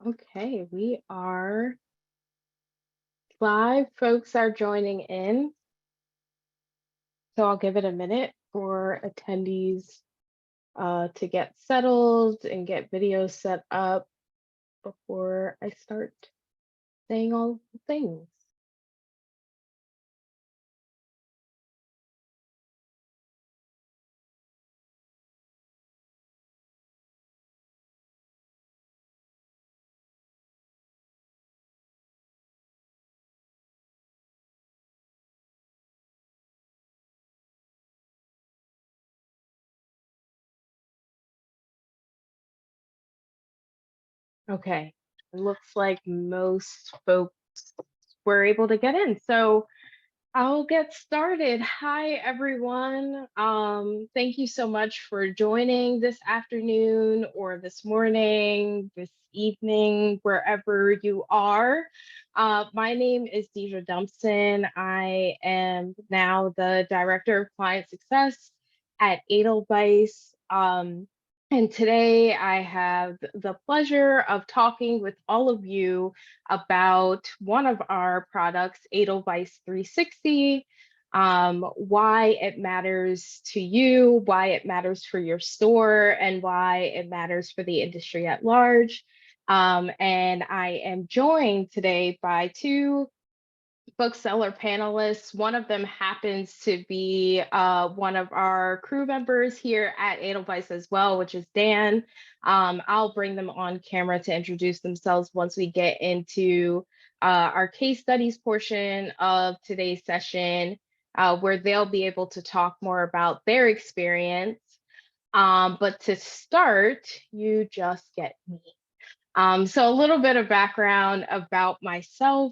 Okay, we are live. Folks are joining in, so I'll give it a minute for attendees to get settled and get videos set up before I start saying all the things. Okay, it looks like most folks were able to get in, so I'll get started. Hi, everyone. Thank you so much for joining this afternoon or this morning, this evening, wherever you are. My name is Deidre Dumpson. I am now the Director of Client Success at Edelweiss. And today I have the pleasure of talking with all of you about one of our products, Edelweiss360, why it matters to you, why it matters for your store, and why it matters for the industry at large. And I am joined today by two bookseller panelists. One of them happens to be one of our crew members here at Edelweiss as well, which is Dan. I'll bring them on camera to introduce themselves once we get into our case studies portion of today's session, where they'll be able to talk more about their experience. But to start, you just get me. So a little bit of background about myself.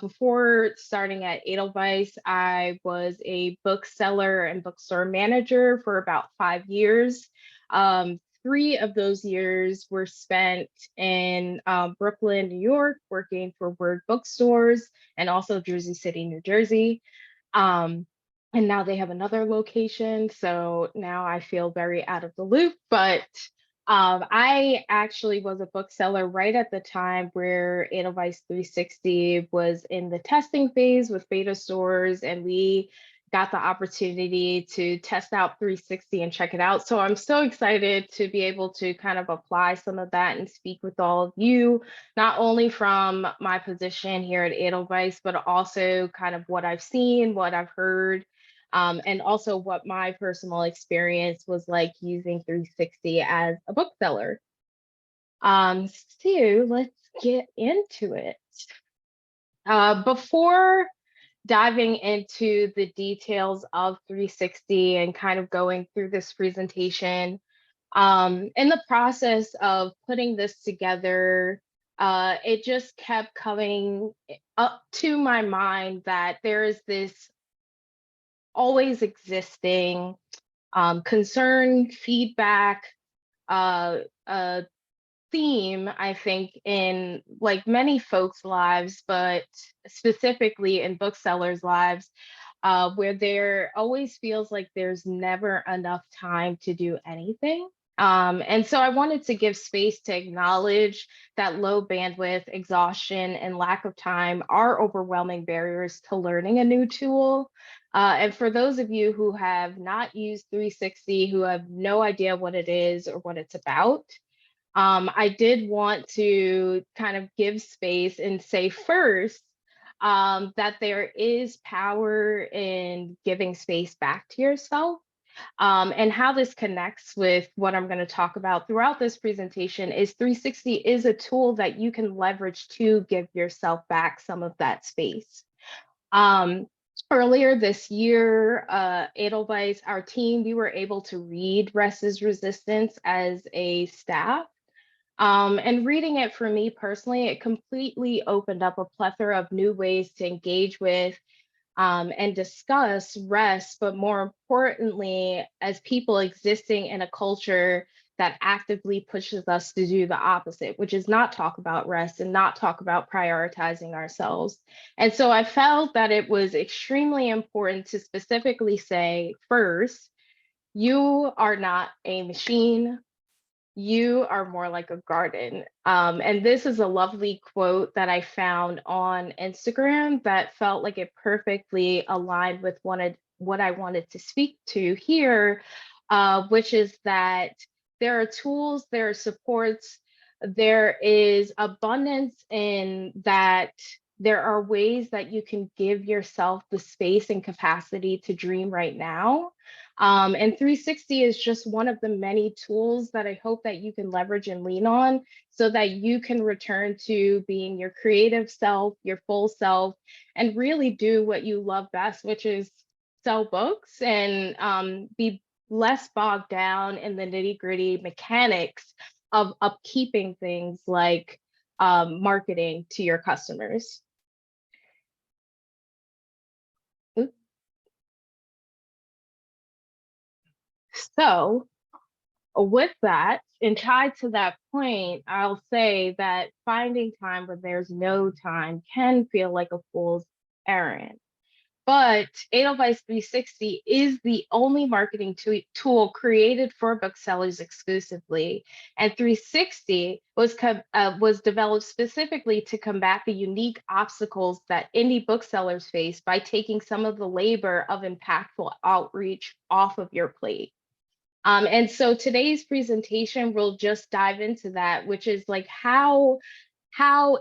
Before starting at Edelweiss, I was a bookseller and bookstore manager for about 5 years. 3 of those years were spent in Brooklyn, New York, working for Word bookstores, and also Jersey City, New Jersey. And now they have another location, so now I feel very out of the loop, but I actually was a bookseller right at the time where Edelweiss 360 was in the testing phase with beta stores, and we got the opportunity to test out 360 and check it out. So I'm so excited to be able to kind of apply some of that and speak with all of you, not only from my position here at Edelweiss, but also kind of what I've seen, what I've heard, and also what my personal experience was like using 360 as a bookseller. So let's get into it. Before diving into the details of 360 and kind of going through this presentation, in the process of putting this together, it just kept coming up to my mind that there is this always existing concern, feedback, uh, theme, I think, in like many folks' lives, but specifically in booksellers' lives, where there always feels like there's never enough time to do anything. And so I wanted to give space to acknowledge that low bandwidth, exhaustion, and lack of time are overwhelming barriers to learning a new tool. And for those of you who have not used 360, who have no idea what it is or what it's about, I did want to kind of give space and say first that there is power in giving space back to yourself. And how this connects with what I'm going to talk about throughout this presentation is 360 is a tool that you can leverage to give yourself back some of that space. Earlier this year, Edelweiss, our team, we were able to read Rest is Resistance as a staff. And reading it for me personally, it completely opened up a plethora of new ways to engage with and discuss rest, but more importantly, as people existing in a culture that actively pushes us to do the opposite, which is not talk about rest and not talk about prioritizing ourselves. And so I felt that it was extremely important to specifically say, first, you are not a machine. you are more like a garden. And this is a lovely quote that I found on Instagram that felt like it perfectly aligned with what I wanted to speak to here, which is that there are tools, there are supports, there is abundance in that there are ways that you can give yourself the space and capacity to dream right now. And 360 is just one of the many tools that I hope that you can leverage and lean on so that you can return to being your creative self, your full self, and really do what you love best, which is sell books and be less bogged down in the nitty gritty mechanics of upkeeping things like marketing to your customers. Oops. So, with that, and tied to that point, I'll say that finding time when there's no time can feel like a fool's errand. But Edelweiss 360 is the only marketing tool created for booksellers exclusively. And 360 was developed specifically to combat the unique obstacles that indie booksellers face by taking some of the labor of impactful outreach off of your plate. And so today's presentation will just dive into that, which is like how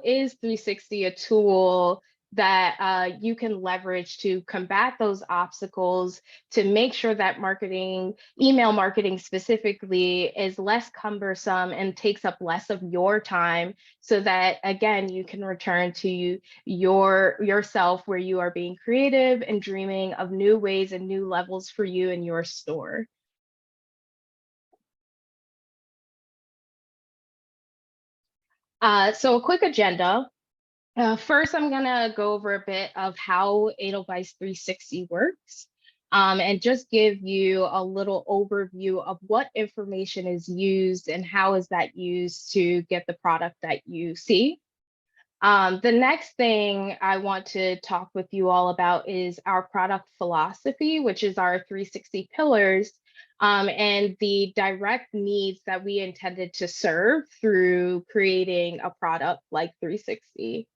is 360 a tool that you can leverage to combat those obstacles to make sure that email marketing specifically, is less cumbersome and takes up less of your time so that, again, you can return to yourself where you are being creative and dreaming of new ways and new levels for you and your store. So a quick agenda. First, I'm gonna go over a bit of how Edelweiss 360 works, and just give you a little overview of what information is used and how is that used to get the product that you see. The next thing I want to talk with you all about is our product philosophy, which is our 360 pillars, and the direct needs that we intended to serve through creating a product like 360.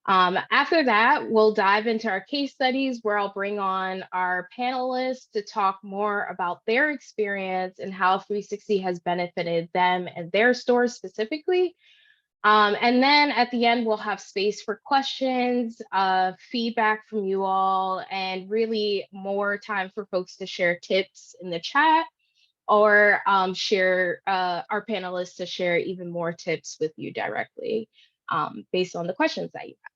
After that, we'll dive into our case studies where I'll bring on our panelists to talk more about their experience and how 360 has benefited them and their stores specifically. And then at the end, we'll have space for questions, feedback from you all, and really more time for folks to share tips in the chat or share our panelists to share even more tips with you directly based on the questions that you have.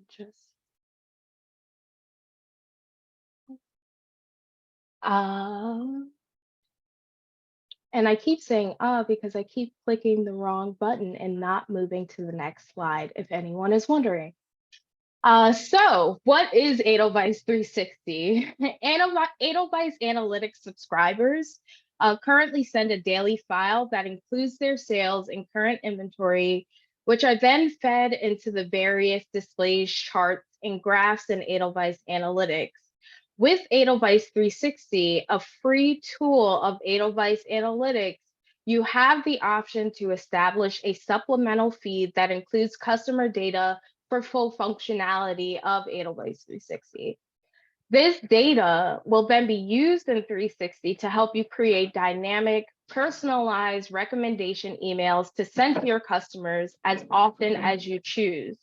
Just, and I keep saying because I keep clicking the wrong button and not moving to the next slide, if anyone is wondering. So what is Edelweiss 360? Edelweiss Analytics subscribers currently send a daily file that includes their sales and current inventory, which are then fed into the various displays, charts, and graphs in Edelweiss Analytics. With Edelweiss 360, a free tool of Edelweiss Analytics, you have the option to establish a supplemental feed that includes customer data for full functionality of Edelweiss 360. This data will then be used in 360 to help you create dynamic, personalized recommendation emails to send to your customers as often as you choose.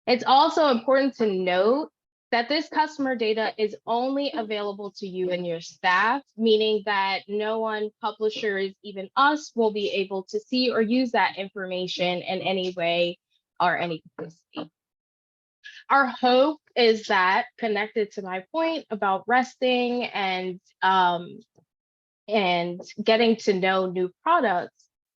It's also important to note that this customer data is only available to you and your staff, meaning that no one, publishers, even us, will be able to see or use that information in any way or any capacity. Our hope is that, connected to my point about resting and getting to know new products,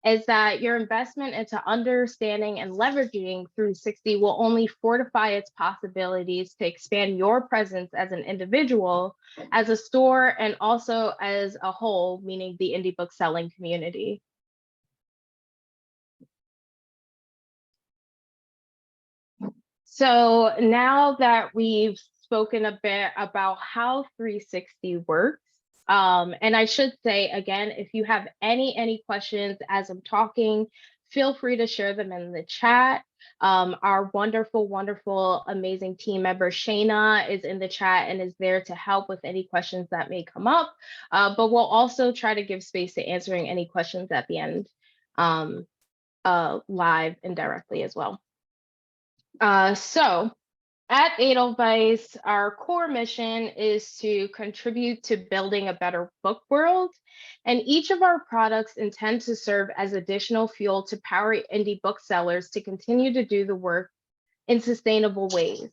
is that your investment into understanding and leveraging 360 will only fortify its possibilities to expand your presence as an individual, as a store, and also as a whole, meaning the indie book selling community. So now that we've spoken a bit about how 360 works, And I should say again, if you have any questions as I'm talking, feel free to share them in the chat. Our wonderful, amazing team member Shayna is in the chat and is there to help with any questions that may come up. But we'll also try to give space to answering any questions at the end, live and directly as well. So at Edelweiss, our core mission is to contribute to building a better book world, and each of our products intend to serve as additional fuel to power indie booksellers to continue to do the work in sustainable ways.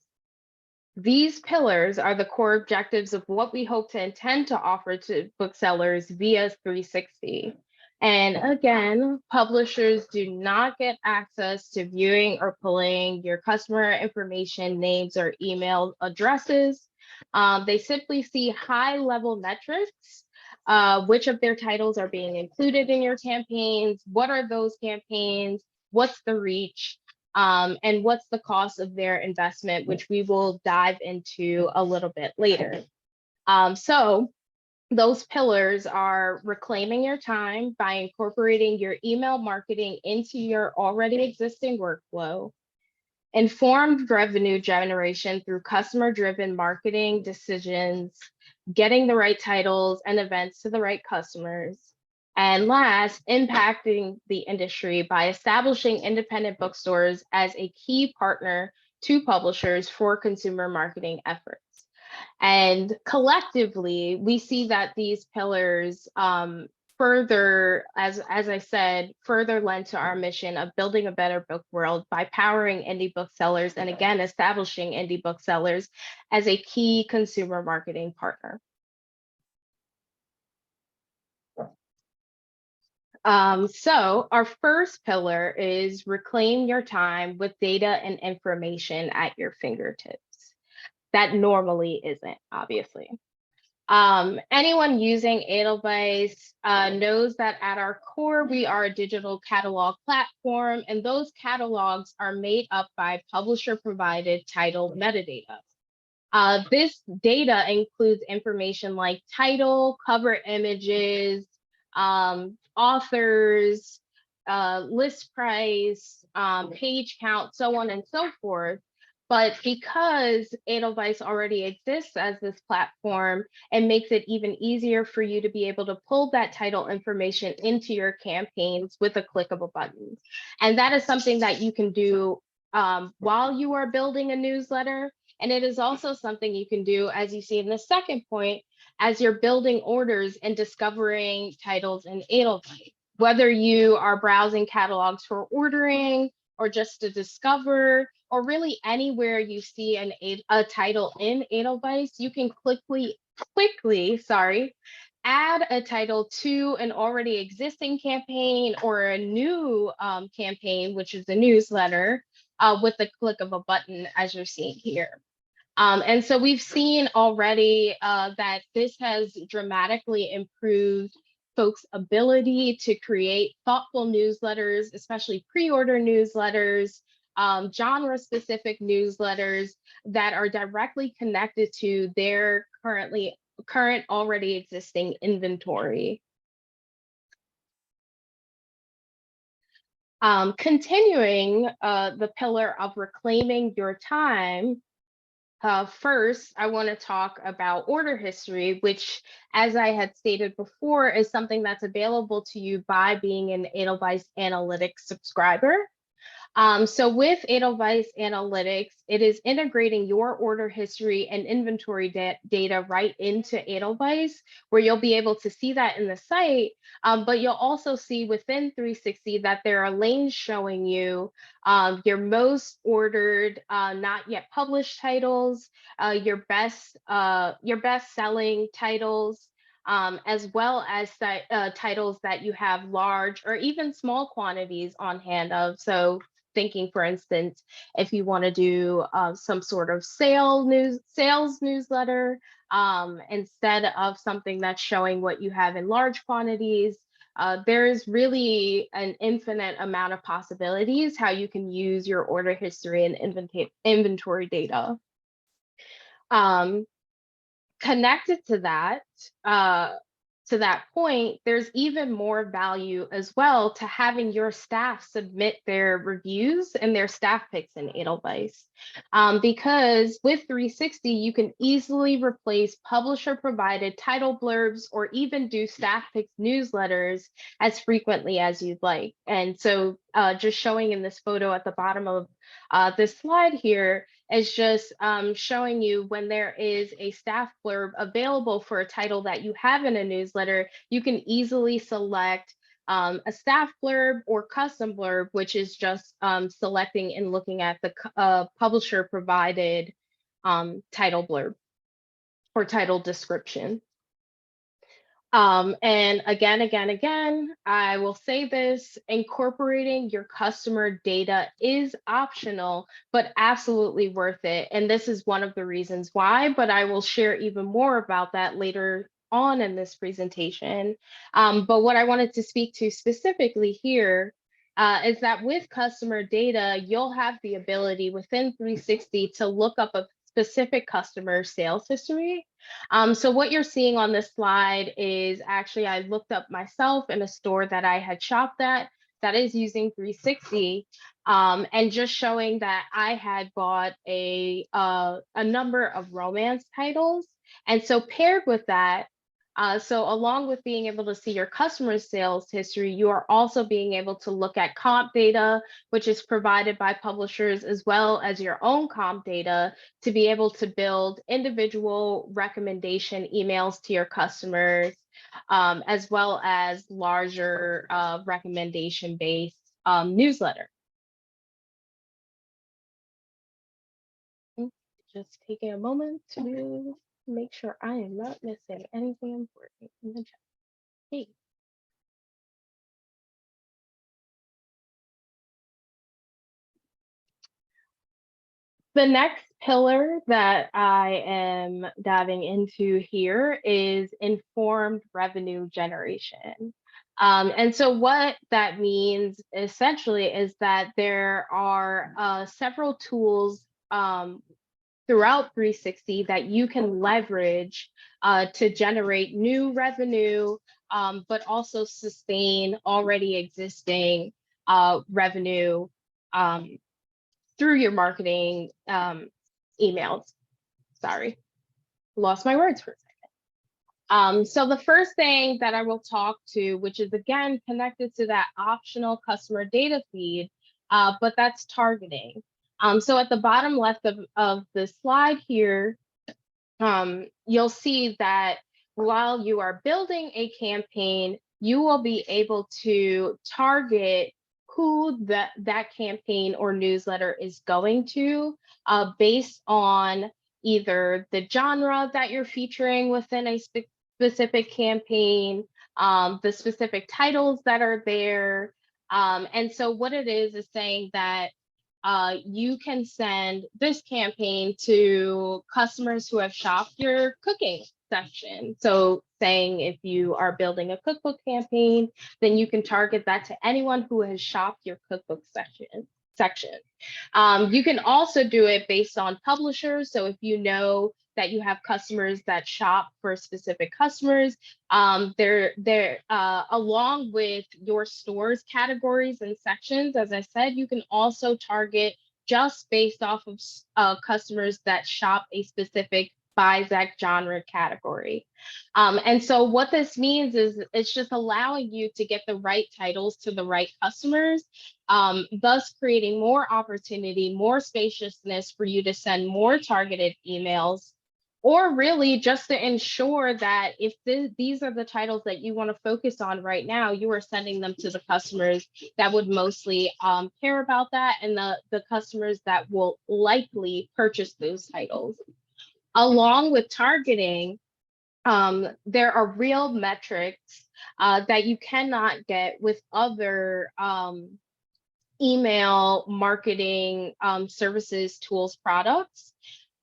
These pillars are the core objectives of what we hope to intend to offer to booksellers via 360. And again, publishers do not get access to viewing or pulling your customer information, names, or email addresses. They simply see high-level metrics, which of their titles are being included in your campaigns, what are those campaigns, what's the reach, and what's the cost of their investment, which we will dive into a little bit later. So those pillars are reclaiming your time by incorporating your email marketing into your already existing workflow, informed revenue generation through customer-driven marketing decisions, getting the right titles and events to the right customers, and last, impacting the industry by establishing independent bookstores as a key partner to publishers for consumer marketing efforts. And collectively, we see that these pillars further, as I said, further lend to our mission of building a better book world by powering indie booksellers and again, establishing indie booksellers as a key consumer marketing partner. So our first pillar is reclaim your time with data and information at your fingertips. That normally isn't, obviously. Anyone using Edelweiss knows that at our core, we are a digital catalog platform, and those catalogs are made up by publisher-provided title metadata. This data includes information like title, cover images, authors, list price, page count, so on and so forth. But because Edelweiss already exists as this platform, it makes it even easier for you to be able to pull that title information into your campaigns with a click of a button. And that is something that you can do while you are building a newsletter. And it is also something you can do, as you see in the second point, as you're building orders and discovering titles in Edelweiss. Whether you are browsing catalogs for ordering or just to discover, or really anywhere you see a title in Edelweiss, you can quickly, add a title to an already existing campaign or a new campaign, which is a newsletter, with the click of a button, as you're seeing here. And so we've seen already that this has dramatically improved folks' ability to create thoughtful newsletters, especially pre-order newsletters, genre-specific newsletters that are directly connected to their current already existing inventory. Continuing the pillar of reclaiming your time, first, I want to talk about order history, which, as I had stated before, is something that's available to you by being an Edelweiss Analytics subscriber. So with Edelweiss Analytics, it is integrating your order history and inventory data right into Edelweiss, where you'll be able to see that in the site, but you'll also see within 360 that there are lanes showing you your most ordered, not yet published titles, your best selling titles, as well as titles that you have large or even small quantities on hand of. So thinking, for instance, if you want to do some sort of sales newsletter, instead of something that's showing what you have in large quantities, there's really an infinite amount of possibilities how you can use your order history and inventory data. Connected to that point, there's even more value as well to having your staff submit their reviews and their staff picks in Edelweiss. Because with 360, you can easily replace publisher provided title blurbs or even do staff picks newsletters as frequently as you'd like. And so just showing in this photo at the bottom of this slide here is just showing you when there is a staff blurb available for a title that you have in a newsletter, you can easily select a staff blurb or custom blurb, which is just selecting and looking at the publisher provided title blurb or title description. And again, I will say this, incorporating your customer data is optional, but absolutely worth it. And this is one of the reasons why, but I will share even more about that later on in this presentation. But what I wanted to speak to specifically here is that with customer data, you'll have the ability within 360 to look up a specific customer sales history. So what you're seeing on this slide is actually I looked up myself in a store that I had shopped at that is using 360, and just showing that I had bought a number of romance titles. And so paired with that, so along with being able to see your customer sales history, you are also being able to look at comp data, which is provided by publishers, as well as your own comp data to be able to build individual recommendation emails to your customers, as well as larger recommendation-based newsletter. Just taking a moment to make sure I am not missing anything important in the chat. Hey. The next pillar that I am diving into here is informed revenue generation. And so what that means essentially is that there are several tools throughout 360 that you can leverage to generate new revenue, but also sustain already existing revenue through your marketing emails. Sorry, lost my words for a second. So the first thing that I will talk to, which is again connected to that optional customer data feed, but that's targeting. So at the bottom left of the slide here, you'll see that while you are building a campaign, you will be able to target who that campaign or newsletter is going to based on either the genre that you're featuring within a specific campaign, the specific titles that are there. And so what it is saying that you can send this campaign to customers who have shopped your cooking section. So saying if you are building a cookbook campaign, then you can target that to anyone who has shopped your cookbook section. You can also do it based on publishers. So if you know that you have customers that shop for specific customers, they're along with your store's categories and sections, as I said, you can also target just based off of customers that shop a specific BISAC genre category. And so what this means is it's just allowing you to get the right titles to the right customers, thus creating more opportunity, more spaciousness for you to send more targeted emails, or really just to ensure that if these are the titles that you want to focus on right now, you are sending them to the customers that would mostly care about that, and the customers that will likely purchase those titles. Along with targeting, there are real metrics that you cannot get with other email marketing services, tools, products.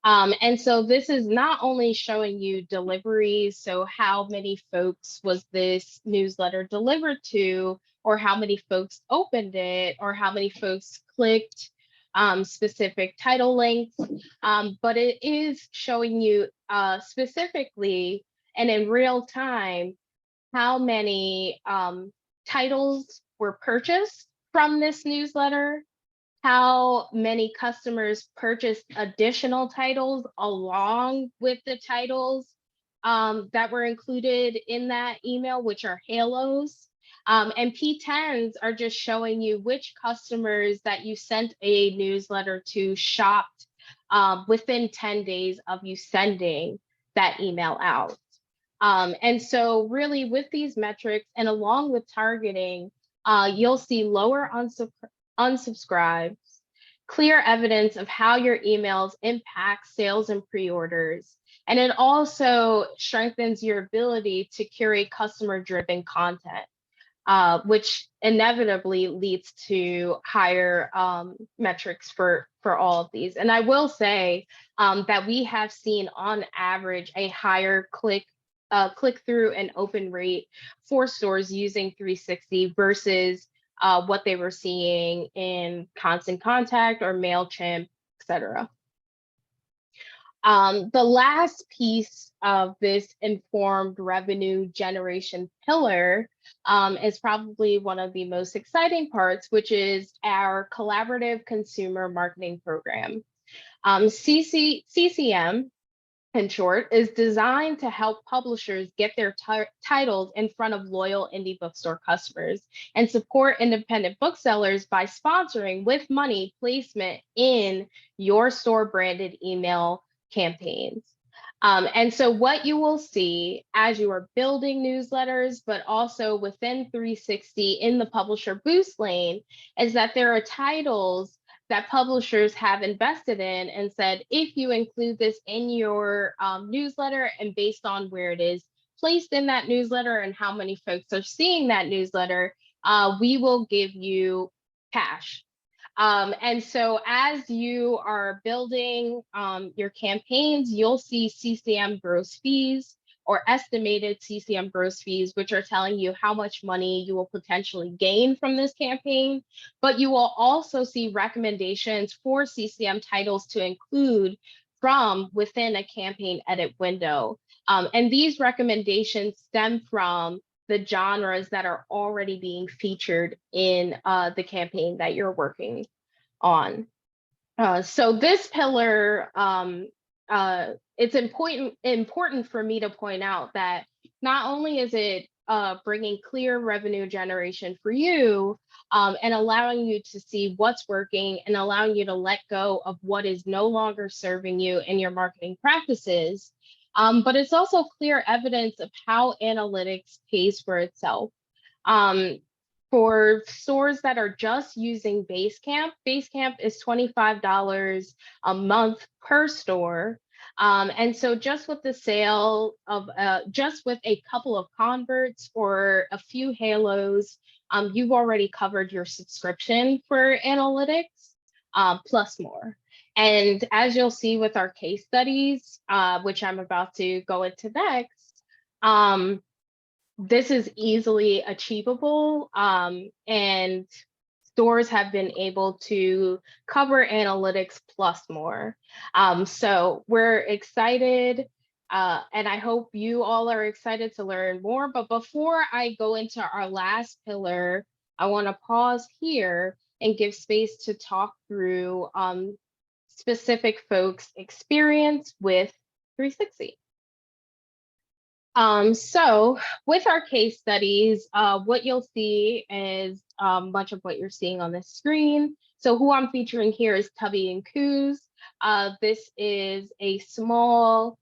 And so this is not only showing you deliveries, so how many folks was this newsletter delivered to, or how many folks opened it, or how many folks clicked specific title links, but it is showing you specifically and in real time how many titles were purchased from this newsletter, how many customers purchased additional titles along with the titles that were included in that email, which are halos. And P10s are just showing you which customers that you sent a newsletter to shopped within 10 days of you sending that email out. And so really with these metrics and along with targeting, you'll see lower unsubscribes, clear evidence of how your emails impact sales and pre-orders. And it also strengthens your ability to curate customer-driven content, which inevitably leads to higher metrics for all of these. And I will say that we have seen on average a higher click-through and open rate for stores using 360 versus what they were seeing in Constant Contact or MailChimp, etc. The last piece of this informed revenue generation pillar is probably one of the most exciting parts, which is our collaborative consumer marketing program. CCM, in short, is designed to help publishers get their titles in front of loyal indie bookstore customers and support independent booksellers by sponsoring with money placement in your store branded email campaigns. And so what you will see as you are building newsletters, but also within 360 in the publisher boost lane, is that there are titles that publishers have invested in and said, if you include this in your newsletter and based on where it is placed in that newsletter and how many folks are seeing that newsletter, we will give you cash. And so as you are building your campaigns, you'll see CCM gross fees or estimated CCM gross fees, which are telling you how much money you will potentially gain from this campaign. But you will also see recommendations for CCM titles to include from within a campaign edit window. And these recommendations stem from the genres that are already being featured in the campaign that you're working on. So this pillar, it's important for me to point out that not only is it bringing clear revenue generation for you and allowing you to see what's working and allowing you to let go of what is no longer serving you in your marketing practices, but it's also clear evidence of how analytics pays for itself. For stores that are just using Basecamp is $25 a month per store. And so just with the sale of, just with a couple of converts or a few halos, you've already covered your subscription for analytics, plus more. And as you'll see with our case studies, which I'm about to go into next, this is easily achievable, and stores have been able to cover analytics plus more. So we're excited, and I hope you all are excited to learn more. But before I go into our last pillar, I want to pause here and give space to talk through specific folks' experience with 360. So with our case studies, what you'll see is much of what you're seeing on the screen. So who I'm featuring here is Tubby and Coos. This is a small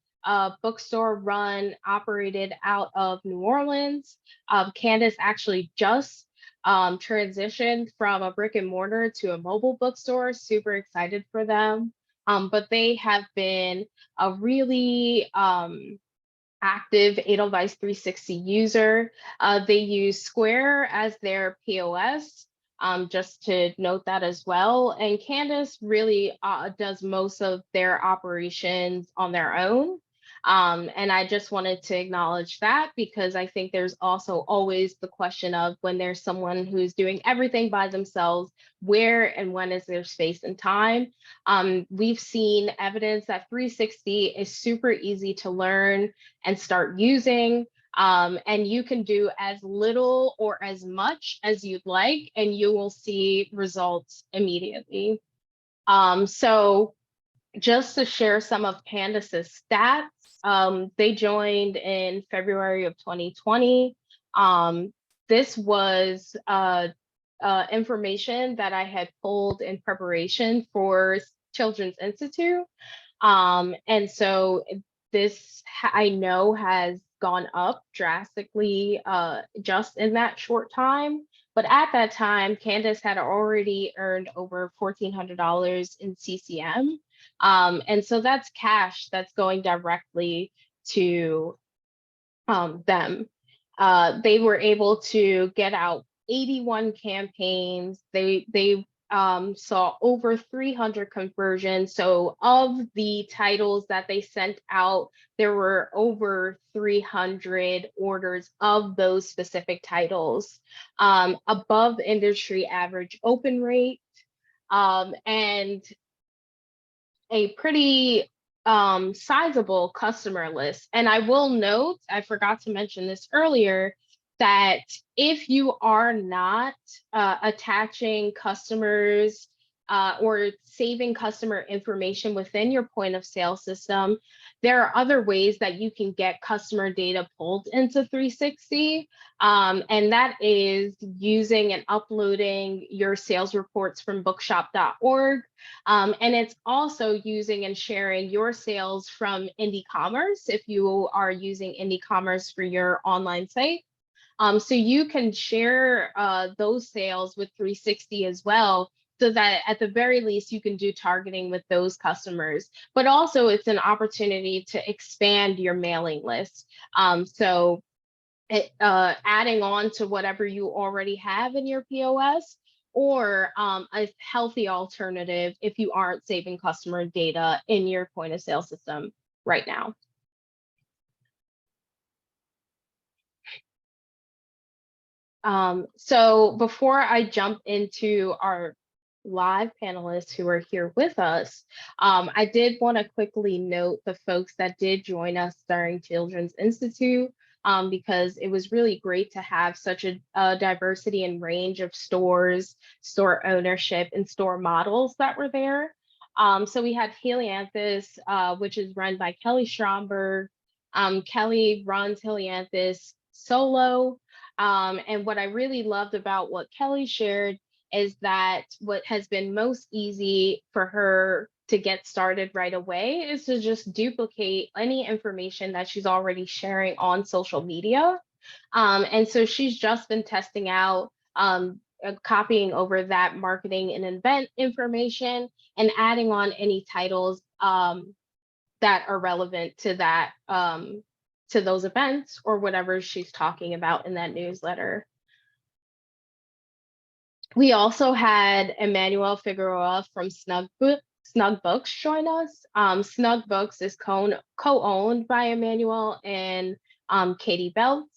bookstore run, operated out of New Orleans. Candace actually just transitioned from a brick and mortar to a mobile bookstore. Super excited for them. But they have been a really active Edelweiss 360 user. They use Square as their POS, just to note that as well. And Candace really does most of their operations on their own. And I just wanted to acknowledge that, because I think there's also always the question of, when there's someone who's doing everything by themselves, where and when is their space and time? We've seen evidence that 360 is super easy to learn and start using. And you can do as little or as much as you'd like, and you will see results immediately. So just to share some of Candace's stats, they joined in February of 2020. This was information that I had pulled in preparation for Children's Institute. And so this, I know, has gone up drastically just in that short time. But at that time, Candace had already earned over $1,400 in CCM. And so that's cash that's going directly to them. They were able to get out 81 campaigns. They saw over 300 conversions. So of the titles that they sent out, there were over 300 orders of those specific titles, above industry average open rate, and a pretty sizable customer list. And I will note, I forgot to mention this earlier, that if you are not attaching customers or saving customer information within your point of sale system, there are other ways that you can get customer data pulled into 360. And that is using and uploading your sales reports from bookshop.org. And it's also using and sharing your sales from Indie Commerce if you are using Indie Commerce for your online site. So you can share those sales with 360 as well, so that at the very least you can do targeting with those customers. But also it's an opportunity to expand your mailing list. So adding on to whatever you already have in your POS, or a healthy alternative if you aren't saving customer data in your point of sale system right now. So before I jump into our live panelists who are here with us, I did want to quickly note the folks that did join us during Children's Institute, because it was really great to have such a diversity and range of stores, store ownership, and store models that were there. So we had Helianthus, which is run by Kelly Stromberg. Kelly runs Helianthus solo. And what I really loved about what Kelly shared is that what has been most easy for her to get started right away is to just duplicate any information that she's already sharing on social media. And so she's just been testing out, copying over that marketing and event information and adding on any titles that are relevant to that, to those events or whatever she's talking about in that newsletter. We also had Emmanuel Figueroa from Snug Books join us. Snug Books is co-owned by Emmanuel and Katie Belt.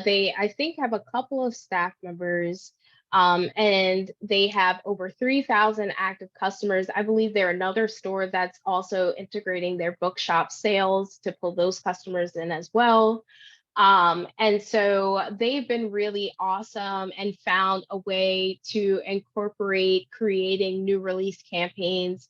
They, I think, have a couple of staff members, and they have over 3,000 active customers. I believe they're another store that's also integrating their bookshop sales to pull those customers in as well. And so they've been really awesome and found a way to incorporate creating new release campaigns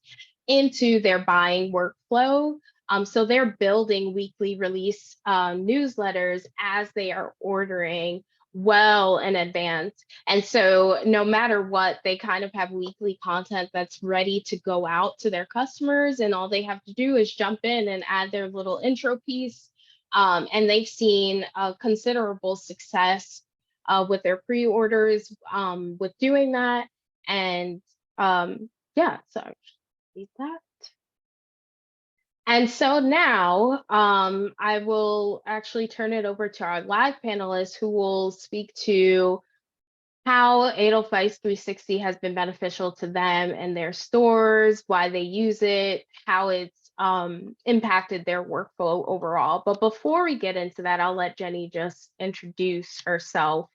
into their buying workflow. So they're building weekly release newsletters as they are ordering well in advance. And so no matter what, they kind of have weekly content that's ready to go out to their customers, and all they have to do is jump in and add their little intro piece. And they've seen considerable success with their pre-orders with doing that. And yeah, so read that. And so now I will actually turn it over to our live panelists, who will speak to how Edelweiss 360 has been beneficial to them and their stores, why they use it, how it's impacted their workflow overall. But before we get into that, I'll let Jenny just introduce herself,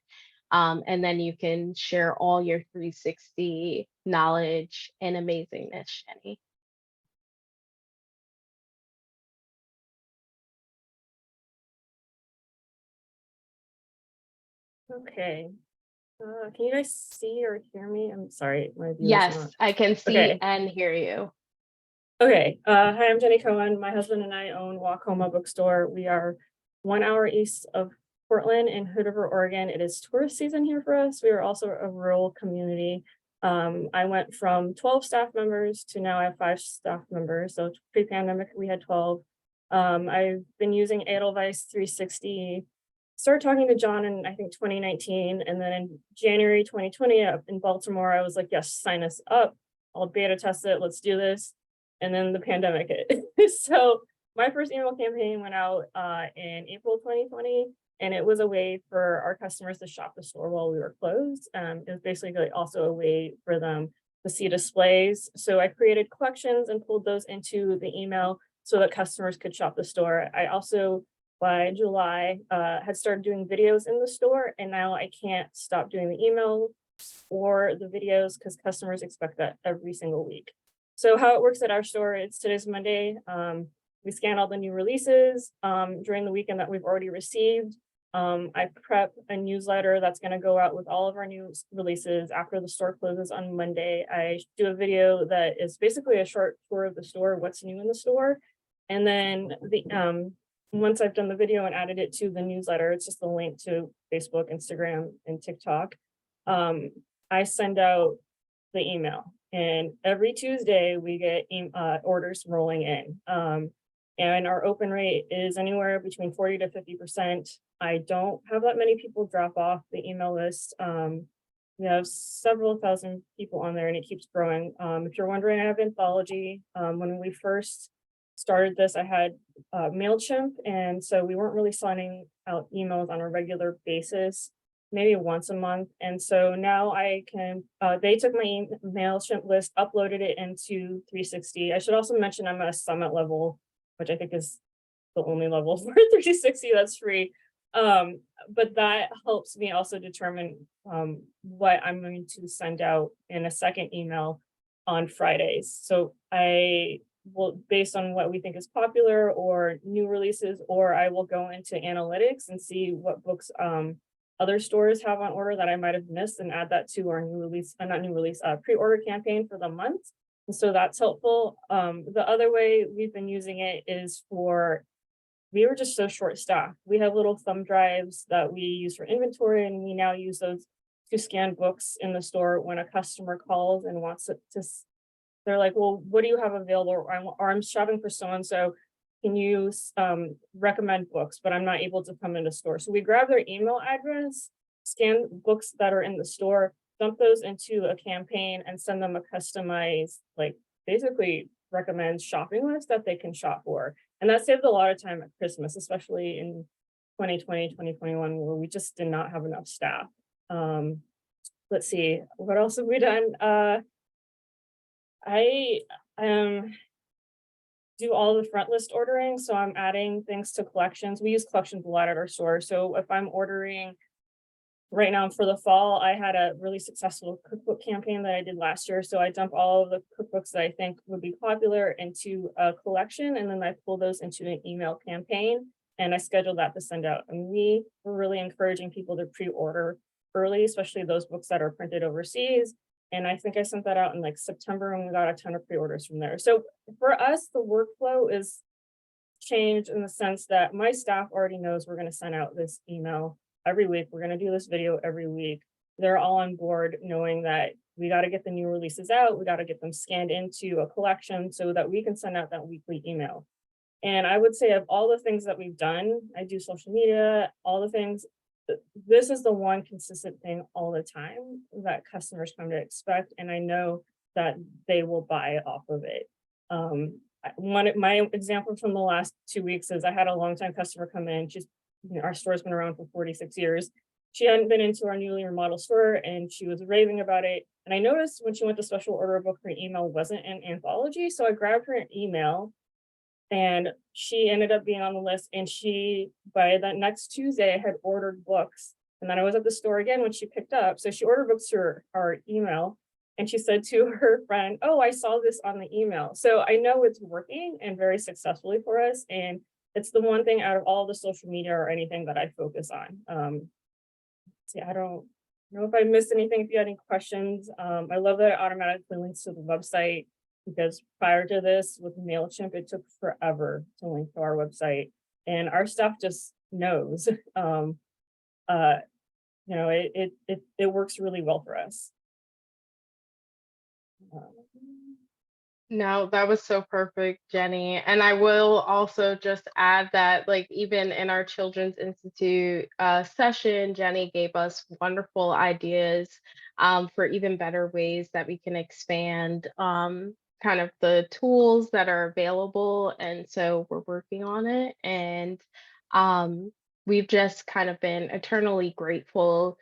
and then you can share all your 360 knowledge and amazingness, Jenny. Okay. Can you guys see or hear me? I'm sorry, my view is Yes, not. I can see Okay. and hear you. Okay. Hi, I'm Jenny Cohen. My husband and I own Waucoma Bookstore. We are 1 hour east of Portland in Hood River, Oregon. It is tourist season here for us. We are also a rural community. I went from 12 staff members to now I have 5 staff members. So pre-pandemic, we had 12. I've been using Edelweiss360. Started talking to John in I think 2019, and then in January 2020 in Baltimore, I was like, yes, sign us up. I'll beta test it. Let's do this. And then the pandemic hit. So my first email campaign went out in April 2020, and it was a way for our customers to shop the store while we were closed. It was basically also a way for them to see displays. So I created collections and pulled those into the email so that customers could shop the store. I also, by July, had started doing videos in the store, and now I can't stop doing the email or the videos because customers expect that every single week. So how it works at our store, today's Monday. We scan all the new releases during the weekend that we've already received. I prep a newsletter that's going to go out with all of our new releases after the store closes on Monday. I do a video that is basically a short tour of the store, what's new in the store. And then once I've done the video and added it to the newsletter, it's just a link to Facebook, Instagram, and TikTok. I send out the email, and every Tuesday we get orders rolling in. And our open rate is anywhere between 40 to 50%. I don't have that many people drop off the email list. We have several thousand people on there, and it keeps growing. If you're wondering, I have Anthology. When we first started this, I had MailChimp, and so we weren't really sending out emails on a regular basis, maybe once a month. And so now I can, they took my MailChimp list, uploaded it into 360. I should also mention I'm at a summit level, which I think is the only level for 360 that's free. But that helps me also determine what I'm going to send out in a second email on Fridays. So I will, based on what we think is popular or new releases, or I will go into analytics and see what books other stores have on order that I might have missed and add that to our new release, pre-order campaign for the month. And so that's helpful. The other way we've been using it is we were just so short staffed. We have little thumb drives that we use for inventory, and we now use those to scan books in the store when a customer calls and wants it to, they're like, well, what do you have available? Or I'm shopping for so-and-so. Can you recommend books, but I'm not able to come into store. So we grab their email address, scan books that are in the store, dump those into a campaign, and send them a customized, like basically recommend shopping list that they can shop for. And that saved a lot of time at Christmas, especially in 2020, 2021, where we just did not have enough staff. Let's see, what else have we done? I do all the front list ordering. So I'm adding things to collections. We use collections a lot at our store. So if I'm ordering right now for the fall, I had a really successful cookbook campaign that I did last year. So I dump all of the cookbooks that I think would be popular into a collection, and then I pull those into an email campaign, and I schedule that to send out. And we were really encouraging people to pre-order early, especially those books that are printed overseas. And I think I sent that out in like September, and we got a ton of pre-orders from there. So for us, the workflow is changed in the sense that my staff already knows we're going to send out this email every week. We're going to do this video every week. They're all on board knowing that we got to get the new releases out. We got to get them scanned into a collection so that we can send out that weekly email. And I would say of all the things that we've done, I do social media, all the things, this is the one consistent thing all the time that customers come to expect. And I know that they will buy off of it. My example from the last 2 weeks is I had a longtime customer come in. She's, our store's been around for 46 years. She hadn't been into our newly remodeled store, and she was raving about it. And I noticed when she went to special order a book, her email wasn't in Anthology. So I grabbed her email And she ended up being on the list, and she, by that next Tuesday, had ordered books. And then I was at the store again when she picked up. So she ordered books through our email, and she said to her friend, "Oh, I saw this on the email." So I know it's working and very successfully for us. And it's the one thing out of all the social media or anything that I focus on. I don't know if I missed anything. If you had any questions, I love that it automatically links to the website, because prior to this with MailChimp, it took forever to link to our website, and our staff just knows. Uh, it works really well for us. No, that was so perfect, Jenny. And I will also just add that, like, even in our Children's Institute session, Jenny gave us wonderful ideas for even better ways that we can expand kind of the tools that are available. And so we're working on it. And we've just kind of been eternally grateful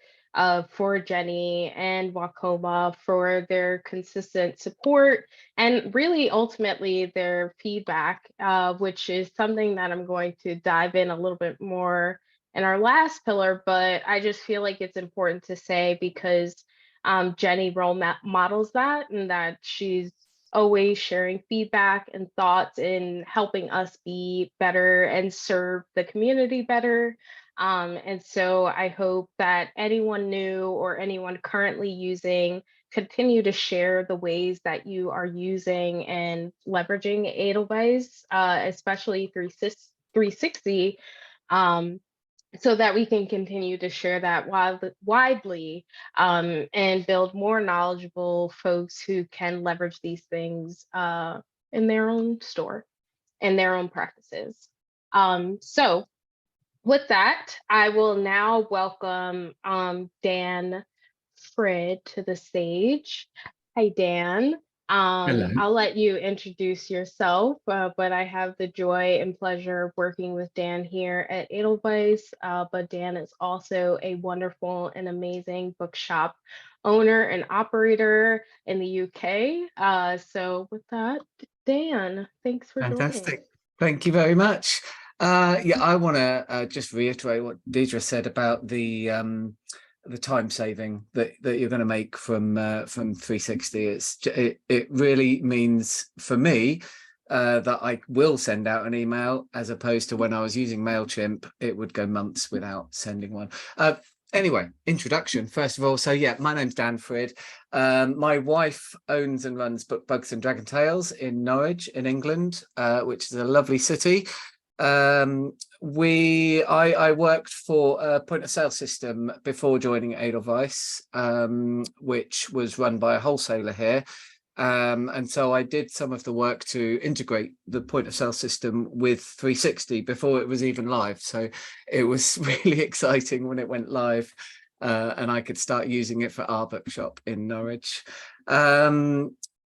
for Jenny and Waucoma for their consistent support and really ultimately their feedback, which is something that I'm going to dive in a little bit more in our last pillar. But I just feel like it's important to say because Jenny models that, and that she's always sharing feedback and thoughts in helping us be better and serve the community better. And so I hope that anyone new or anyone currently using continue to share the ways that you are using and leveraging Edelweiss, especially 360, so that we can continue to share that widely and build more knowledgeable folks who can leverage these things in their own store and their own practices. So with that, I will now welcome Dan Fridd to the stage. Hi, Dan. Hello. I'll let you introduce yourself, but I have the joy and pleasure of working with Dan here at Edelweiss. But Dan is also a wonderful and amazing bookshop owner and operator in the UK. So with that, Dan, thanks for joining. Fantastic. Thank you very much. Yeah, I want to just reiterate what Deidre said about the time saving that you're going to make from 360. It really means for me that I will send out an email, as opposed to when I was using MailChimp, it would go months without sending one. Anyway, introduction first of all. So yeah, my name's Dan Fridd. My wife owns and runs Bookbugs and Dragon Tales in Norwich in England, which is a lovely city. I worked for a point of sale system before joining Edelweiss, which was run by a wholesaler here. And so I did some of the work to integrate the point of sale system with 360 before it was even live. So it was really exciting when it went live, and I could start using it for our bookshop in Norwich.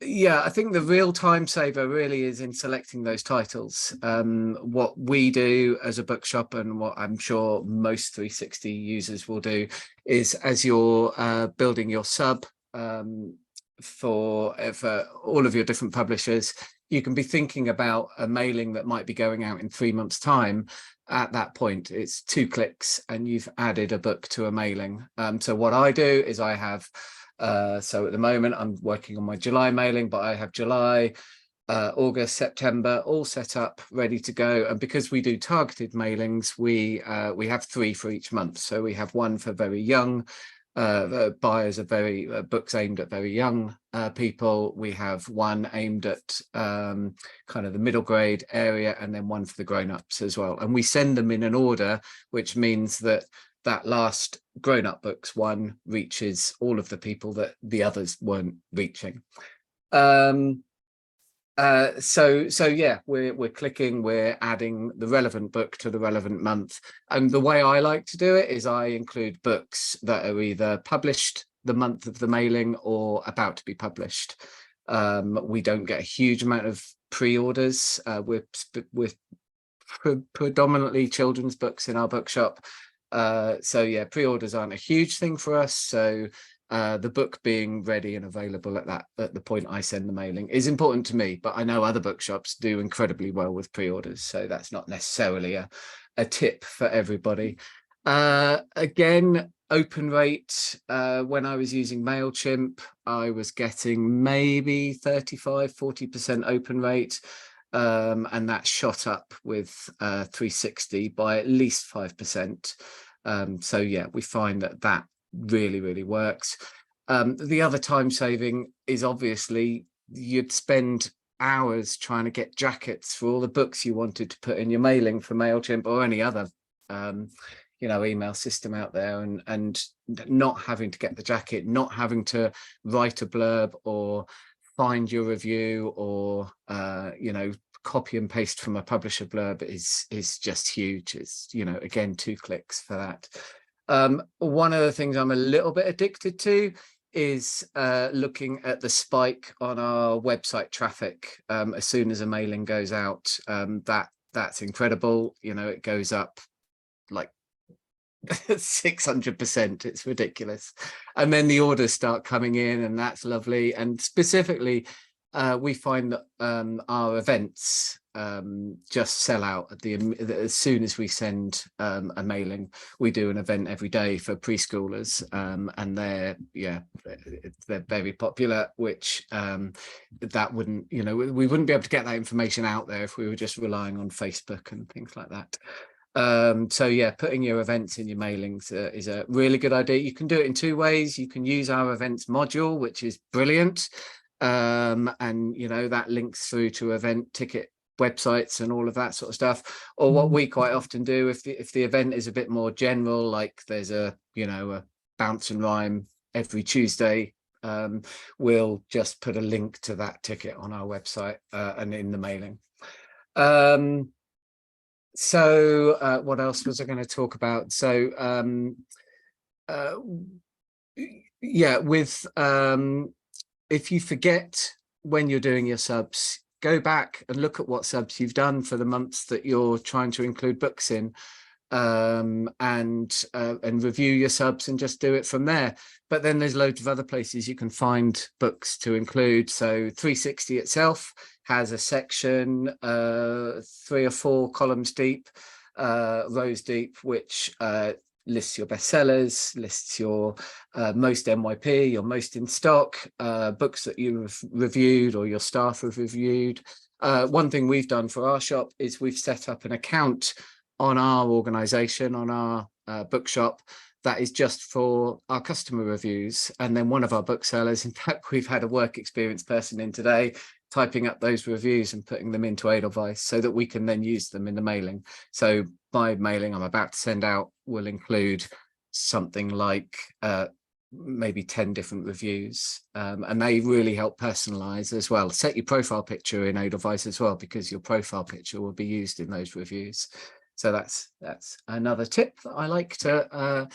Yeah, I think the real time saver really is in selecting those titles. What we do as a bookshop, and what I'm sure most 360 users will do, is as you're building your sub for all of your different publishers, you can be thinking about a mailing that might be going out in 3 months' time. At that point, it's 2 clicks and you've added a book to a mailing. So what I do is I have so at the moment I'm working on my July mailing, but I have July, August, September all set up, ready to go. And because we do targeted mailings, we have 3 for each month. So we have one for very young buyers of books aimed at very young people. We have one aimed at kind of the middle grade area, and then one for the grown-ups as well. And we send them in an order, which means that last grown-up books one reaches all of the people that the others weren't reaching. So yeah, we're clicking, we're adding the relevant book to the relevant month. And the way I like to do it is I include books that are either published the month of the mailing or about to be published. We don't get a huge amount of pre-orders. We're predominantly children's books in our bookshop. So yeah, pre-orders aren't a huge thing for us. So the book being ready and available at the point I send the mailing is important to me, but I know other bookshops do incredibly well with pre-orders, so that's not necessarily a tip for everybody. Again, open rate, when I was using MailChimp, I was getting maybe 35-40% open rate, and that shot up with 360 by at least 5%. So yeah, we find that really works. The other time saving is obviously you'd spend hours trying to get jackets for all the books you wanted to put in your mailing for MailChimp or any other email system out there, and not having to get the jacket, not having to write a blurb or find your review or copy and paste from a publisher blurb is just huge. It's again 2 clicks for that. One of the things I'm a little bit addicted to is looking at the spike on our website traffic as soon as a mailing goes out. That's incredible. It goes up like 600%. It's ridiculous. And then the orders start coming in, and that's lovely. And specifically, we find that our events just sell out as soon as we send a mailing. We do an event every day for preschoolers, and they're very popular, which that wouldn't, we wouldn't be able to get that information out there if we were just relying on Facebook and things like that. So yeah, putting your events in your mailings is a really good idea. You can do it in 2 ways. You can use our events module, which is brilliant, and that links through to event ticket websites and all of that sort of stuff. Or what we quite often do, if the event is a bit more general, like there's a bounce and rhyme every Tuesday, we'll just put a link to that ticket on our website and in the mailing. So what else was I going to talk about? So if you forget when you're doing your subs, go back and look at what subs you've done for the months that you're trying to include books in, and review your subs and just do it from there. But then there's loads of other places you can find books to include. So 360 itself has a section 3 or 4 columns deep, rows deep, which lists your bestsellers, lists your most MYP, your most in stock, books that you've reviewed or your staff have reviewed. One thing we've done for our shop is we've set up an account on our organization, on our bookshop, that is just for our customer reviews. And then one of our booksellers, in fact, we've had a work experience person in today, typing up those reviews and putting them into Edelweiss so that we can then use them in the mailing. So my mailing I'm about to send out will include something like maybe 10 different reviews, and they really help personalize as well. Set your profile picture in Edelweiss as well, because your profile picture will be used in those reviews. So that's another tip that I like to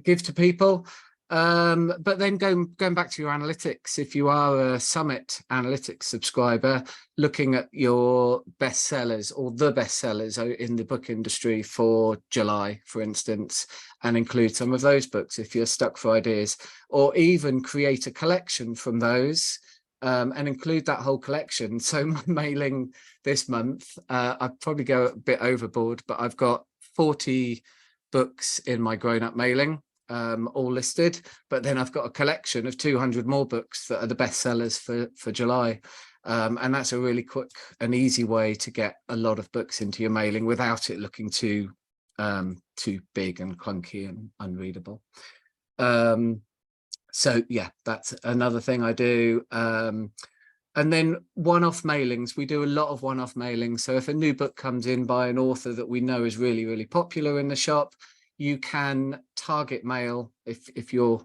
give to people. But then going back to your analytics, if you are a Summit Analytics subscriber, looking at your bestsellers or the bestsellers in the book industry for July, for instance, and include some of those books if you're stuck for ideas, or even create a collection from those and include that whole collection. So my mailing this month, I'd probably go a bit overboard, but I've got 40 books in my grown-up mailing, all listed, but then I've got a collection of 200 more books that are the best sellers for July, and that's a really quick and easy way to get a lot of books into your mailing without it looking too big and clunky and unreadable. So yeah, that's another thing I do. And then one-off mailings, we do a lot of one-off mailings. So if a new book comes in by an author that we know is really popular in the shop, you can target mail. If you're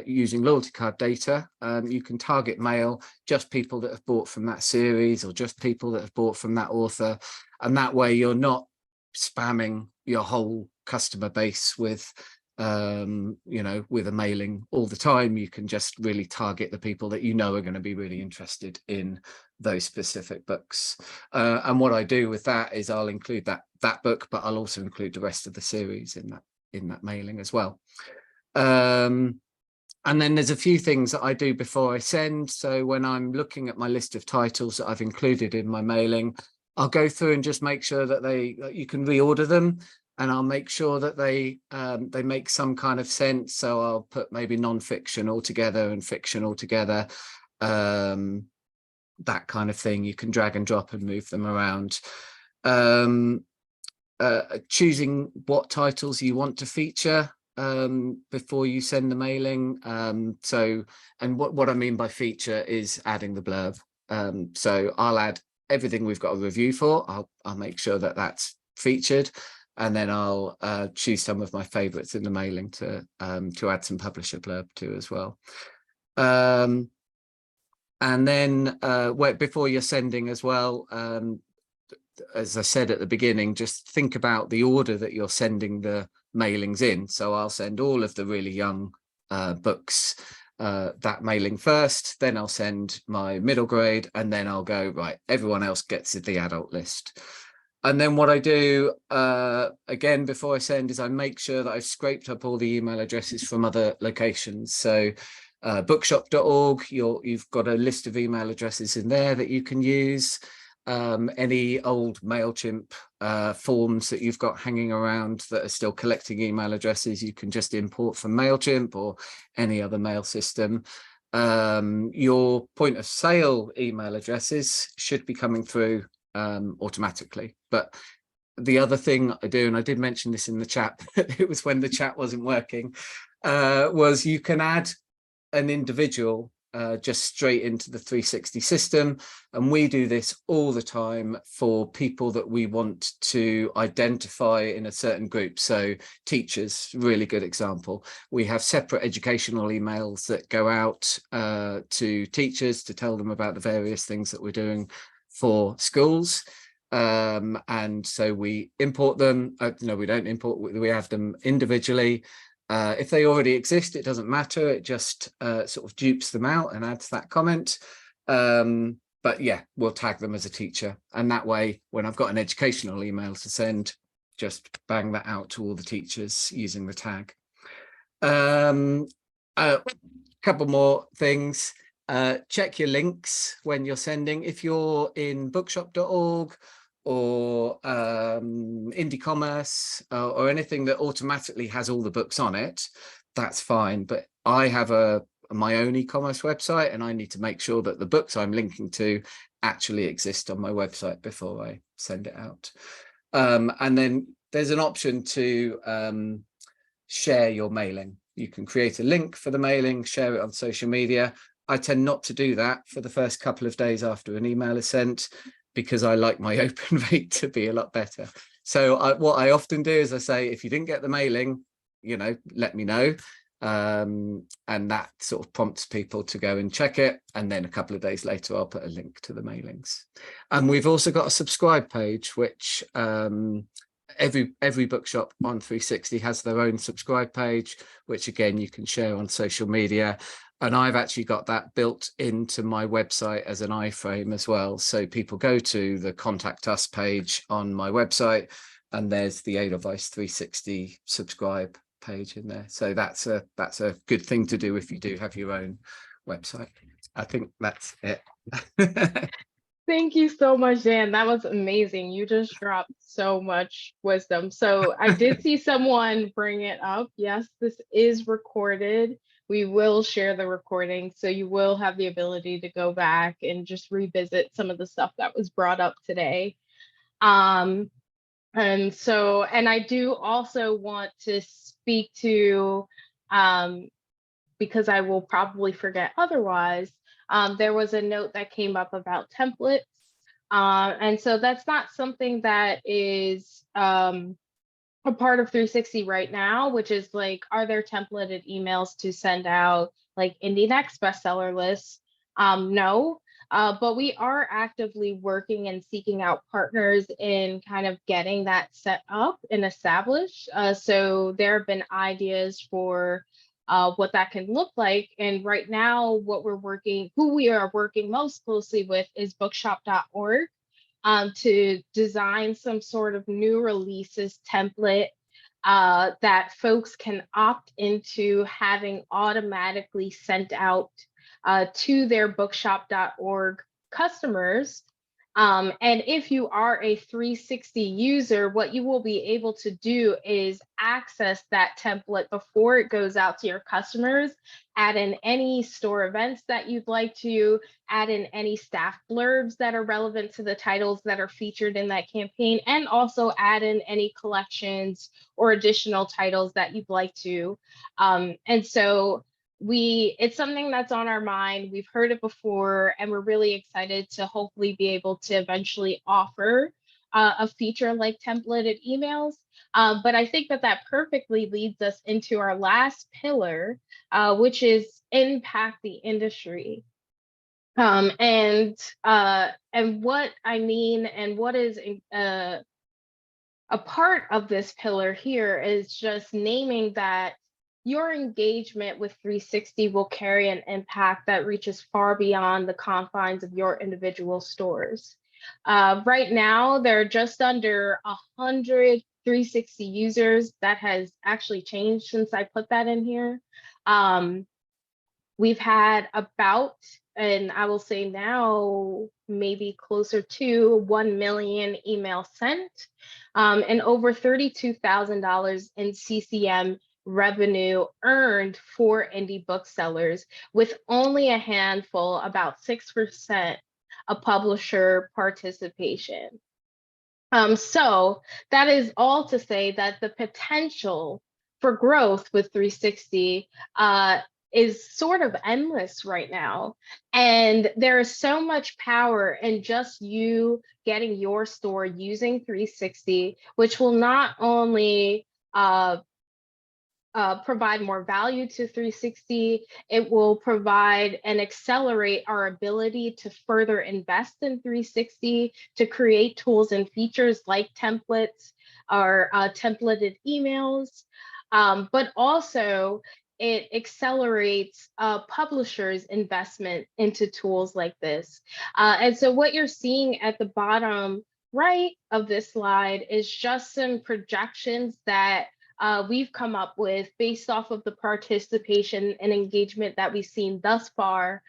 using loyalty card data, you can target mail just people that have bought from that series or just people that have bought from that author. And that way you're not spamming your whole customer base with with a mailing all the time. You can just really target the people that you know are going to be really interested in those specific books. And what I do with that is I'll include that book, but I'll also include the rest of the series in that mailing as well. And then there's a few things that I do before I send. So when I'm looking at my list of titles that I've included in my mailing, I'll go through and just make sure that you can reorder them, and I'll make sure that they make some kind of sense. So I'll put maybe non-fiction altogether and fiction altogether, that kind of thing. You can drag and drop and move them around. Choosing what titles you want to feature before you send the mailing. And what I mean by feature is adding the blurb. So I'll add everything we've got a review for. I'll make sure that that's featured, and then I'll choose some of my favorites in the mailing to add some publisher blurb to as well. And then before you're sending as well, as I said at the beginning, just think about the order that you're sending the mailings in. So I'll send all of the really young books that mailing first, then I'll send my middle grade, and then I'll go, right, everyone else gets the adult list. And then what I do again before I send is I make sure that I've scraped up all the email addresses from other locations. So bookshop.org, you've got a list of email addresses in there that you can use. Any old MailChimp forms that you've got hanging around that are still collecting email addresses, you can just import from MailChimp or any other mail system. Your point of sale email addresses should be coming through automatically. But the other thing I do, and I did mention this in the chat, it was when the chat wasn't working, was you can add an individual just straight into the 360 system. And we do this all the time for people that we want to identify in a certain group. So teachers, really good example. We have separate educational emails that go out to teachers to tell them about the various things that we're doing for schools. And so we import them. No, we don't import, we have them individually. If they already exist, it doesn't matter. It just sort of dupes them out and adds that comment. But yeah, we'll tag them as a teacher. And that way, when I've got an educational email to send, just bang that out to all the teachers using the tag. A couple more things. Check your links when you're sending. If you're in bookshop.org or indie commerce or anything that automatically has all the books on it, that's fine. But I have my own e-commerce website, and I need to make sure that the books I'm linking to actually exist on my website before I send it out. And then there's an option to share your mailing. You can create a link for the mailing, share it on social media. I tend not to do that for the first couple of days after an email is sent, because I like my open rate to be a lot better. So what I often do is I say, if you didn't get the mailing, let me know. And that sort of prompts people to go and check it. And then a couple of days later, I'll put a link to the mailings. And we've also got a subscribe page, which every bookshop on 360 has their own subscribe page, which again, you can share on social media. And I've actually got that built into my website as an iframe as well. So people go to the contact us page on my website, and there's the Edelweiss 360 subscribe page in there. So that's a good thing to do if you do have your own website. I think that's it. Thank you so much, Dan. That was amazing. You just dropped so much wisdom. So I did see someone bring it up. Yes, this is recorded. We will share the recording, so you will have the ability to go back and just revisit some of the stuff that was brought up today. And I do also want to speak to, because I will probably forget otherwise, there was a note that came up about templates. And so that's not something that is a part of 360 right now, which is like, are there templated emails to send out like Indie Next bestseller lists? No, but we are actively working and seeking out partners in kind of getting that set up and established. So there have been ideas for what that can look like. And right now, who we are working most closely with is bookshop.org. To design some sort of new releases template that folks can opt into having automatically sent out to their bookshop.org customers. And if you are a 360 user, what you will be able to do is access that template before it goes out to your customers, add in any store events that you'd like to, add in any staff blurbs that are relevant to the titles that are featured in that campaign, and also add in any collections or additional titles that you'd like to. And so it's something that's on our mind. We've heard it before, and we're really excited to hopefully be able to eventually offer a feature like templated emails. But I think that perfectly leads us into our last pillar, which is impact the industry. And what I mean, and what is a part of this pillar here, is just naming that your engagement with 360 will carry an impact that reaches far beyond the confines of your individual stores. Right now, there are just under 100 360 users. That has actually changed since I put that in here. We've had about, and I will say now, maybe closer to 1 million emails sent, and over $32,000 in CCM revenue earned for indie booksellers, with only a handful, about 6%, of publisher participation. So that is all to say that the potential for growth with 360 is sort of endless right now. And there is so much power in just you getting your store using 360, which will not only provide more value to 360, it will provide and accelerate our ability to further invest in 360, to create tools and features like templates or templated emails, but also it accelerates publishers' investment into tools like this. And so what you're seeing at the bottom right of this slide is just some projections that we've come up with based off of the participation and engagement that we've seen thus far,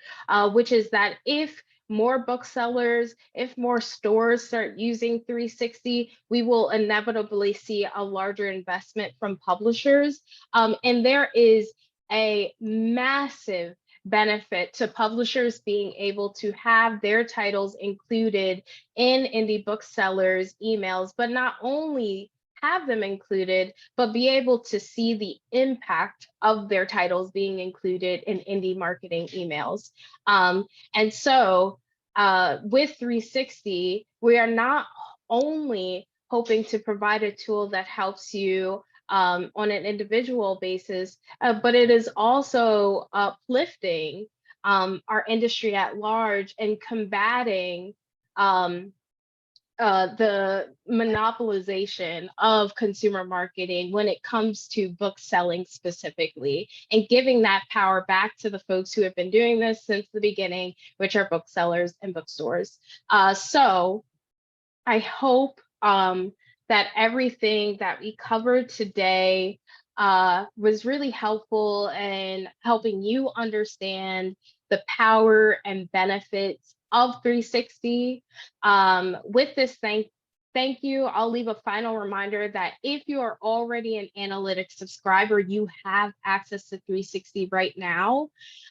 which is that if more booksellers, if more stores start using 360, we will inevitably see a larger investment from publishers. And there is a massive benefit to publishers being able to have their titles included in indie booksellers' emails, but not only have them included, but be able to see the impact of their titles being included in indie marketing emails. And so with 360, we are not only hoping to provide a tool that helps you on an individual basis, but it is also uplifting our industry at large and combating the monopolization of consumer marketing when it comes to book selling specifically, and giving that power back to the folks who have been doing this since the beginning, which are booksellers and bookstores. So I hope that everything that we covered today was really helpful in helping you understand the power and benefits of 360. With this, thank you. I'll leave a final reminder that if you are already an analytics subscriber, you have access to 360 right now.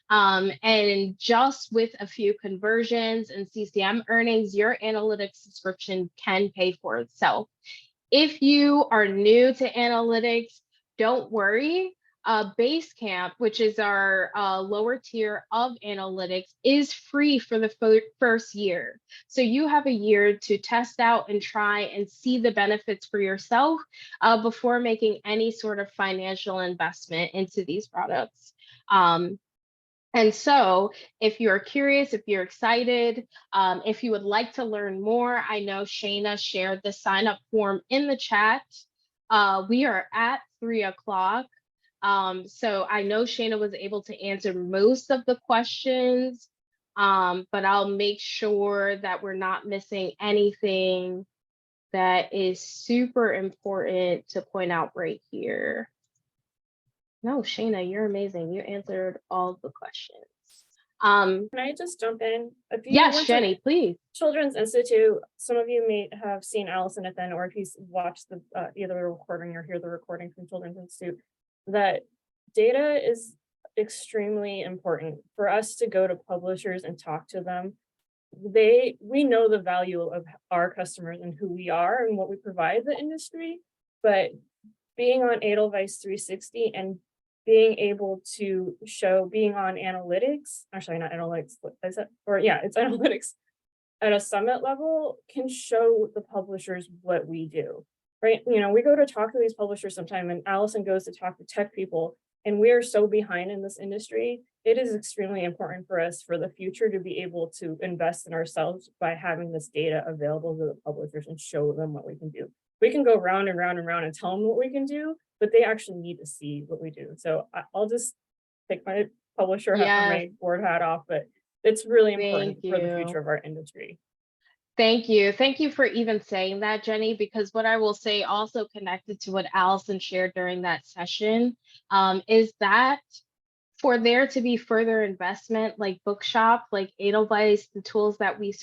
And just with a few conversions and CCM earnings, your analytics subscription can pay for itself. If you are new to analytics, don't worry. Basecamp, which is our lower tier of analytics, is free for the first year. So you have a year to test out and try and see the benefits for yourself before making any sort of financial investment into these products. And so if you're curious, if you're excited, if you would like to learn more, I know Shayna shared the sign up form in the chat. We are at 3 o'clock. So I know Shayna was able to answer most of the questions, but I'll make sure that we're not missing anything that is super important to point out right here? No, Shayna, you're amazing. You answered all the questions. Can I just jump in? If you Yes, went to Jenny, please. Children's Institute, some of you may have seen Allison at then, or if you watched the either the recording or hear the recording from Children's Institute, that data is extremely important for us to go to publishers and talk to them. We know the value of our customers and who we are and what we provide the industry, but being on Edelweiss360 and being able to show being on analytics, actually not analytics, what is it? Or yeah, it's analytics at a summit level can show the publishers what we do, right? You know, we go to talk to these publishers sometime and Allison goes to talk to tech people and we're so behind in this industry. It is extremely important for us for the future to be able to invest in ourselves by having this data available to the publishers and show them what we can do. We can go round and round and round and tell them what we can do, but they actually need to see what we do. So I'll just take my publisher hat or my board hat off, but it's really important for the future of our industry. Thank you. Thank you for even saying that, Jenny, because what I will say also connected to what Allison shared during that session is that for there to be further investment like Bookshop, like Edelweiss, the tools that we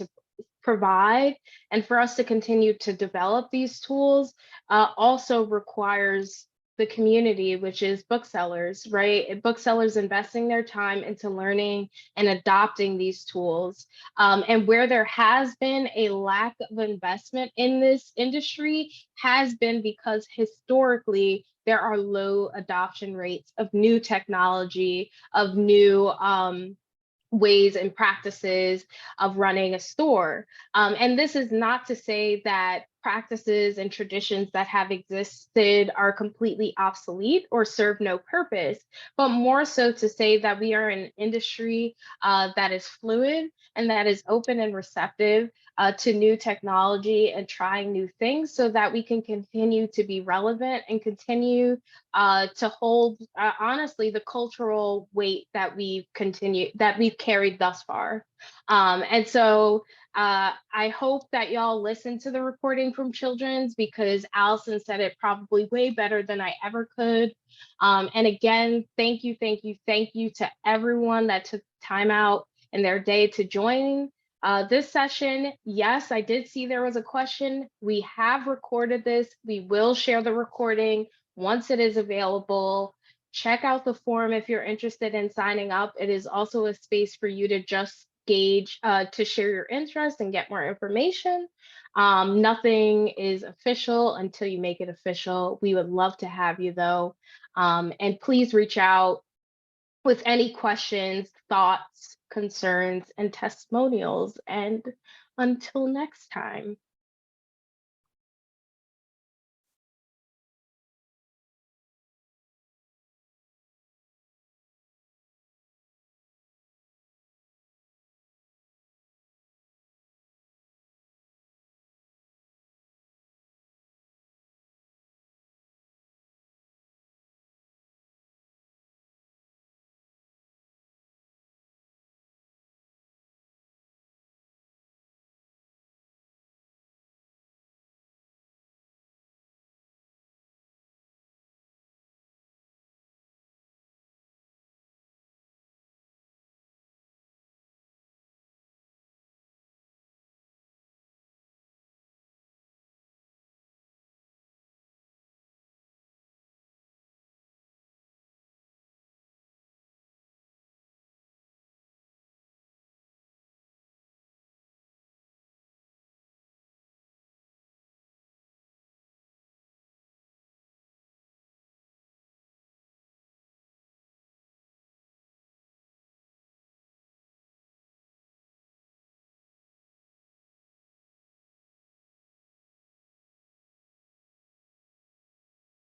provide, and for us to continue to develop these tools also requires the community, which is booksellers, right? Booksellers investing their time into learning and adopting these tools. And where there has been a lack of investment in this industry has been because historically there are low adoption rates of new technology, of new ways and practices of running a store. And this is not to say that practices and traditions that have existed are completely obsolete or serve no purpose, but more so to say that we are an industry that is fluid and that is open and receptive to new technology and trying new things so that we can continue to be relevant and continue to hold, honestly, the cultural weight that we've carried thus far. And so I hope that y'all listen to the recording from Children's because Allison said it probably way better than I ever could. And again, thank you to everyone that took time out in their day to join this session. Yes, I did see there was a question. We have recorded this. We will share the recording once it is available. Check out the form if you're interested in signing up. It is also a space for you to just gauge, to share your interest and get more information. Nothing is official until you make it official. We would love to have you though. And please reach out with any questions, thoughts, concerns, and testimonials. And until next time.